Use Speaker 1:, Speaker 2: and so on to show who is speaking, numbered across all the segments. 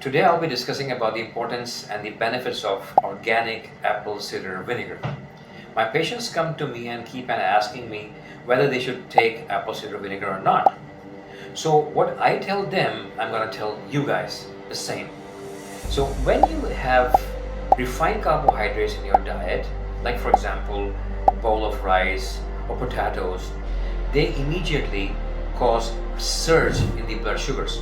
Speaker 1: Today I'll be discussing about the importance and the benefits of organic apple cider vinegar. My patients come to me and keep on asking me whether they should take apple cider vinegar or not. So what I tell them, I'm going to tell you guys the same. So when you have refined carbohydrates in your diet, like for example, a bowl of rice or potatoes, they immediately cause surge in the blood sugars.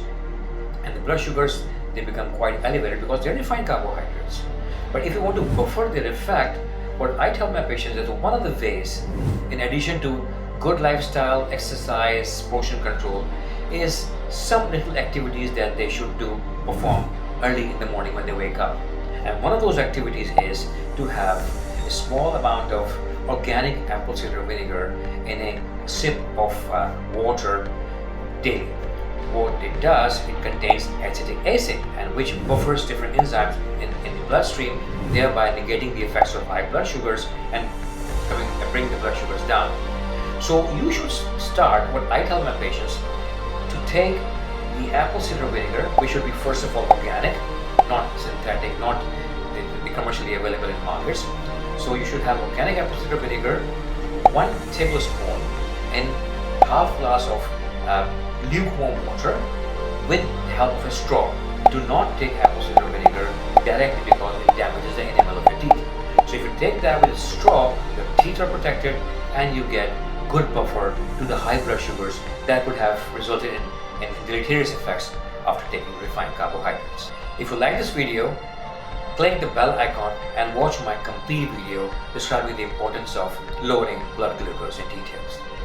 Speaker 1: And the blood sugars, they become quite elevated because they're refined carbohydrates. But if you want to buffer their effect, what I tell my patients is that one of the ways, in addition to good lifestyle, exercise, portion control, is some little activities that they should perform early in the morning when they wake up. And one of those activities is to have a small amount of organic apple cider vinegar in a sip of water daily. What it does, it contains acetic acid, and which buffers different enzymes in the bloodstream, thereby negating the effects of high blood sugars and bring the blood sugars down. So you should start, what I tell my patients, to take the apple cider vinegar, which should be first of all organic, not synthetic, not the commercially available in markets. So you should have organic apple cider vinegar, 1 tablespoon in half glass of lukewarm water with the help of a straw. Do not take apple cider vinegar directly because it damages the enamel of your teeth. So if you take that with a straw, your teeth are protected and you get good buffer to the high blood sugars that could have resulted in deleterious effects after taking refined carbohydrates. If you like this video, click the bell icon and watch my complete video describing the importance of lowering blood glucose in details.